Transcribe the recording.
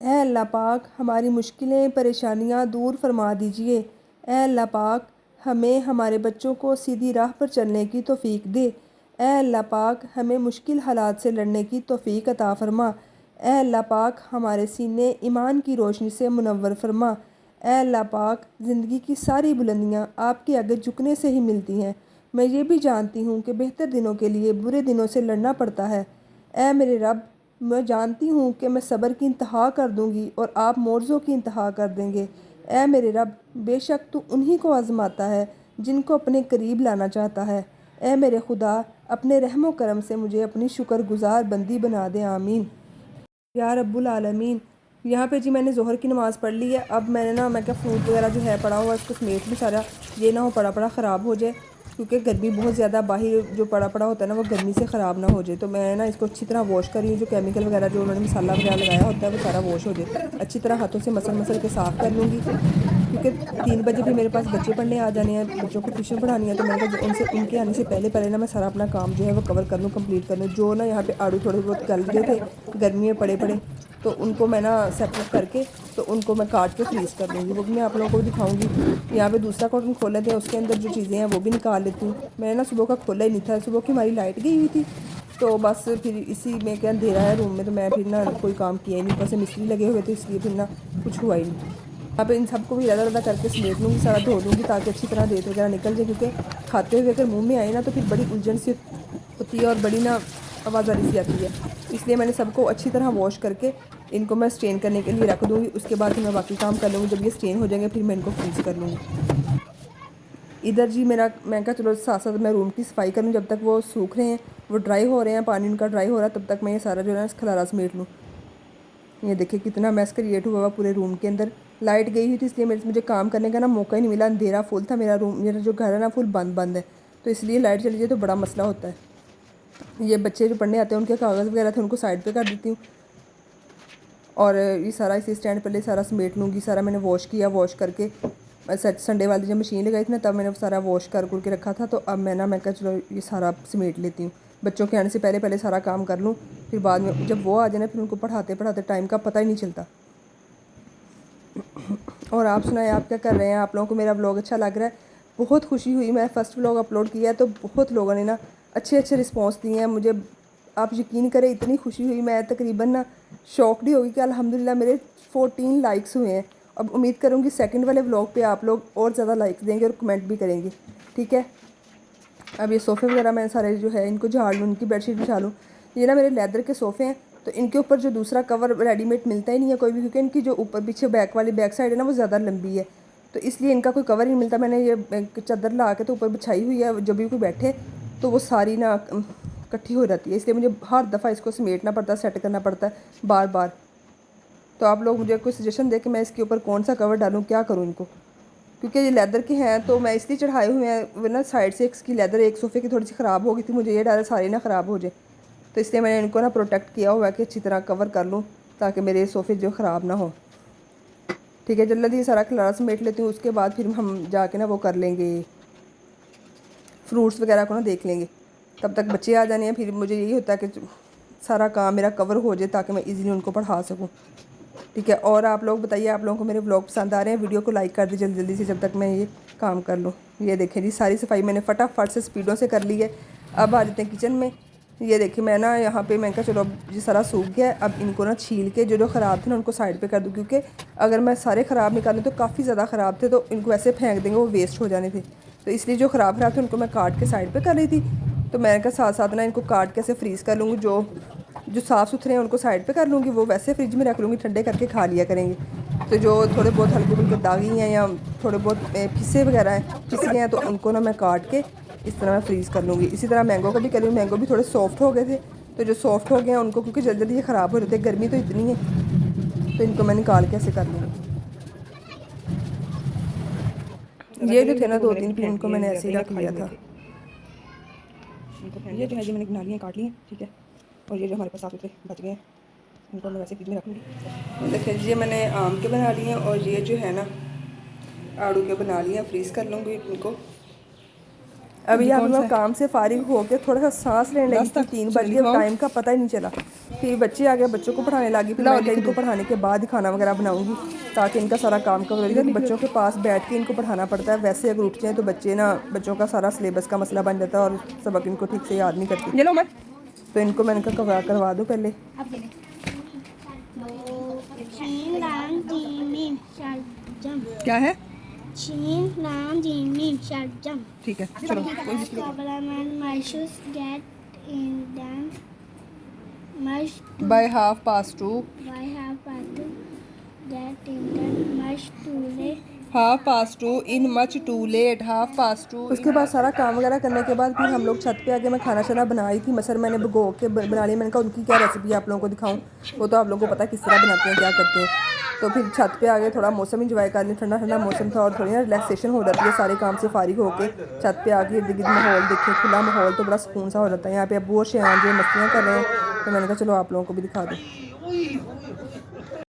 ऐ अल्लाह पाक हमारी मुश्किलें परेशानियां दूर फरमा दीजिए। ऐ अल्लाह पाक हमें हमारे बच्चों को सीधी राह पर चलने की तौफीक दे। ऐ अल्लाह पाक हमें मुश्किल हालात से लड़ने की तौफीक अता फरमा। ऐ अल्लाह पाक हमारे सीने ईमान की रोशनी से मुनव्वर फरमा। ऐ अल्लाह पाक ज़िंदगी की सारी बुलंदियाँ आपके आगे झुकने से ही मिलती हैं। मैं ये भी जानती हूँ कि बेहतर दिनों के लिए बुरे दिनों से लड़ना पड़ता है। ऐ मेरे रब, मैं जानती हूँ कि मैं सब्र की इंतहा कर दूँगी और आप मोर्ज़ों की इंतहा कर देंगे। ऐ मेरे रब, बेशक तू उन्हीं को आज़माता है जिनको अपने करीब लाना चाहता है। ऐ मेरे खुदा, अपने रहमो करम से मुझे अपनी शुक्रगुजार बंदी बना दे। आमीन या रब्बुल आलमीन। यहाँ पे जी मैंने ज़ोहर की नमाज़ पढ़ ली है। अब मैंने ना मैं क्या फ्रूट वगैरह जो है पड़ा हुआ इसको समेट लूँ सारा, ये ना हो पड़ा पड़ा ख़राब हो जाए, क्योंकि गर्मी बहुत ज़्यादा, बाहर जो पड़ा पड़ा होता है ना वो गर्मी से ख़राब ना हो जाए। तो मैं ना इसको अच्छी तरह वॉश कर रही हूँ, जो केमिकल वगैरह जो उन्होंने मसाला वगैरह लगाया होता है वो सारा वॉश हो जाए। अच्छी तरह हाथों से मसल मसल के साफ़ कर लूँगी, क्योंकि 3 बजे फिर मेरे पास बच्चे पढ़ने आ जाने हैं, बच्चों को ट्यूशन पढ़ानी है। तो मैंने कहा उनसे उनके आने से पहले पहले ना मैं सारा अपना काम जो है वो कवर कर लूँ, कंप्लीट कर लूँ। जो ना यहाँ पे आड़ू थोड़े बहुत गल गए थे गर्मी में पड़े पड़े, तो उनको मैं ना सेपरेट करके तो उनको मैं काट के फ्रीज़ कर लूँगी। वो भी मैं आप लोगों को भी दिखाऊंगी। यहाँ पे दूसरा कॉटन खोले थे, उसके अंदर जो चीज़ें हैं वो भी निकाल लेती हूँ। मैंने ना सुबह का खोला ही नहीं था, सुबह की हमारी लाइट गई हुई थी, तो बस फिर इसी में क्या अंधेरा है रूम में, तो मैं फिर ना कोई काम किया ही नहीं। ऊपर से मिस्त्री लगे हुए थे, इसलिए फिर ना कुछ हुआ ही नहीं। यहाँ पे इन सबको भी ज़्यादा ज़्यादा करके समेट लूँगी, सारा धो दूँगी ताकि अच्छी तरह रेत वगैरह निकल जाए, क्योंकि खाते हुए अगर मुँह में आए ना तो फिर बड़ी उलझन सी होती है और बड़ी ना आवाज़ सी आती है। इसलिए मैंने सबको अच्छी तरह वॉश करके इनको मैं स्ट्रेन करने के लिए रख दूँगी। उसके बाद फिर मैं बाकी काम कर लूँगी। जब ये स्ट्रेन हो जाएंगे फिर मैं इनको फ्रीज़ कर लूँगी। इधर जी मेरा, मैं कहा चलो साथ साथ मैं रूम की सफाई करूँ, जब तक वो सूख रहे हैं, वो ड्राई हो रहे हैं, पानी उनका ड्राई हो रहा है, तब तक मैं ये सारा जो है ना खलारा समेट लूँ। ये देखिए कितना मैस क्रिएट हुआ हुआ पूरे रूम के अंदर। लाइट गई हुई थी इसलिए मुझे काम करने का ना मौका ही नहीं मिला। अंधेरा फुल था, मेरा रूम, मेरा जो घर है ना फुल बंद बंद है, तो इसलिए लाइट चली जाए तो बड़ा मसला होता है। ये बच्चे जो पढ़ने आते हैं उनके कागज़ वगैरह थे उनको साइड पे कर देती हूँ, और ये सारा इसी स्टैंड पर ले सारा समेट लूँगी। सारा मैंने वॉश किया, वॉश करके संडे वाली जब मशीन लगाई थी ना तब मैंने सारा वॉश कर के रखा था। तो अब मैं कहा चलो ये सारा समेट लेती हूँ, बच्चों के आने से पहले पहले सारा काम कर लूँ, फिर बाद में जब वो आ जाए ना फिर उनको पढ़ाते पढ़ाते टाइम का पता ही नहीं चलता। और आप सुनाएं, आप क्या कर रहे हैं? आप लोगों को मेरा व्लॉग अच्छा लग रहा है? बहुत खुशी हुई, मैं फ़र्स्ट व्लॉग अपलोड किया तो बहुत लोगों ने ना अच्छे अच्छे रिस्पॉन्स दिए हैं मुझे। आप यकीन करें इतनी खुशी हुई, मैं तकरीबन ना शॉक्ड ही होगी कि अल्हम्दुलिल्लाह मेरे 14 लाइक्स हुए हैं। अब उम्मीद करूँगी सेकंड वाले व्लॉग पे आप लोग और ज़्यादा लाइक्स देंगे और कमेंट भी करेंगे, ठीक है। अब ये सोफ़े वगैरह मैं सारे जो है इनको झाड़ लूँ, इनकी बेडशीट बिछा लूँ। ये ना मेरे लेदर के सोफ़े हैं, तो इनके ऊपर जो दूसरा कवर रेडीमेड मिलता ही नहीं है कोई भी, क्योंकि इनकी जो ऊपर पीछे बैक वाली बैक साइड है ना वो ज़्यादा लंबी है, तो इसलिए इनका कोई कवर नहीं मिलता। मैंने ये चादर ला के तो ऊपर बिछाई हुई है, जब भी कोई बैठे तो वो सारी ना इकट्ठी हो जाती है, इसलिए मुझे हर दफ़ा इसको समेटना पड़ता है, सेट करना पड़ता है बार बार। तो आप लोग मुझे कोई सजेशन दें कि मैं इसके ऊपर कौन सा कवर डालूँ, क्या करूँ इनको, क्योंकि ये लेदर के हैं तो मैं इसलिए चढ़ाए हुए हैं। वो ना साइड से इसकी लेदर एक सोफ़े की थोड़ी सी ख़राब हो गई थी, मुझे ये डर सारी ना ख़राब हो जाए, तो इसलिए मैंने इनको ना प्रोटेक्ट किया हुआ है कि अच्छी तरह कवर कर लूँ ताकि मेरे सोफ़े जो ख़राब ना हो। ठीक है, जल्दी सारा खलारा समेट लेती हूँ, उसके बाद फिर हम जाके ना वो कर लेंगे, फ्रूट्स वगैरह को ना देख लेंगे। तब तक बच्चे आ जाने हैं, फिर मुझे यही होता है कि सारा काम मेरा कवर हो जाए ताकि मैं ईज़िली उनको पढ़ा सकूँ, ठीक है। और आप लोग बताइए, आप लोगों को मेरे व्लॉग पसंद आ रहे हैं? वीडियो को लाइक कर दीजिए जल्दी जल्दी से जब तक मैं ये काम कर लूँ। ये देखें जी सारी सफाई मैंने फटाफट से स्पीडों से कर ली है। अब आ जाते हैं किचन में। ये देखिए मैं ना यहाँ पे मैं कहा चलो अब ये सारा सूख गया है, अब इनको ना छील के जो जो ख़राब थे ना उनको साइड पे कर दूँ, क्योंकि अगर मैं सारे ख़राब निकालूँ तो काफ़ी ज़्यादा ख़राब थे, तो इनको ऐसे फेंक देंगे, वो वेस्ट हो जाने थे। तो इसलिए जो ख़राब थे उनको मैं काट के साइड पर कर रही थी। तो मैंने कहा साथ साथ ना इनको काट के ऐसे फ्रीज़ कर लूँगी, जो जो साफ़ सुथरे हैं उनको साइड पे कर लूँगी, वो वैसे फ्रिज में रख लूँगी, ठंडे करके खा लिया करेंगे। तो जो थोड़े बहुत हल्के फुल्के दागी हैं या थोड़े बहुत फिसे वगैरह हैं, फिसे हैं, तो उनको ना मैं काट के इस तरह मैं फ्रीज़ कर लूँगी। इसी तरह मैंगो को भी करूँगी। मैंगो भी थोड़े सॉफ्ट हो गए थे, तो जो सॉफ्ट हो गए हैं उनको, क्योंकि जल्दी जल्दी ये ख़राब हो जाते हैं, गर्मी तो इतनी है, तो इनको मैं निकाल के ऐसे कर लूँगी। ये जो थे ना 2-3 फिर इनको मैंने ऐसे ही रख लिया था। ये जो है ये मैंने बना लिए, काट लिए, ठीक है। और ये जो हमारे पास साफ सुथरे बच गए हैं इनको मैं वैसे फ्रिज में रखूँगी। देखिए ये मैंने आम के बना लिए हैं, और ये जो है ना आड़ू के बना लिए, फ्रीज़ कर लूँगी इनको। अभी हम लोग काम से फारिग होकर थोड़ा सा सांस लेने लगी थी, 3 बज गए, टाइम का पता ही नहीं चला। फिर बच्चे आ गए, बच्चों को पढ़ाने लगी, फिर मैं इनको पढ़ाने के बाद ही खाना वगैरह बनाऊंगी ताकि इनका सारा काम कवर हो। बच्चों के पास बैठ के इनको पढ़ाना पड़ता है, वैसे अगर उठ जाए तो बच्चे ना, बच्चों का सारा सिलेबस का मसला बन जाता है और सबक इनको ठीक से याद नहीं करती। तो इनको मैंने कहा करवा दो पहले। क्या है? ठीक है, चलो। By 2:30. Half past two in much too late. 2:30. उसके बाद सारा काम वगैरह करने के बाद फिर हम लोग छत पे आके मैं खाना शाना बनाई थी। मसर मैंने भिगो के बना ली। मैंने कहा उनकी क्या रेसिपी आप लोगों को दिखाऊं, वो तो आप लोगों को पता है किस तरह बनाते हैं, क्या करते हैं। तो फिर छत पे आ गए, थोड़ा मौसम इंजॉय कर लें, ठंडा ठंडा मौसम था और थोड़ी ना रिलैक्सेशन हो जाती है सारे काम से फारिग होके। छत पे आके इर्द गिर्द माहौल देखे, खुला माहौल, तो बड़ा सुकून सा हो जाता है। यहाँ पे अबू और शेहान जो मस्तियाँ कर रहे हैं, तो मैंने कहा चलो आप लोगों को भी दिखा दूँ।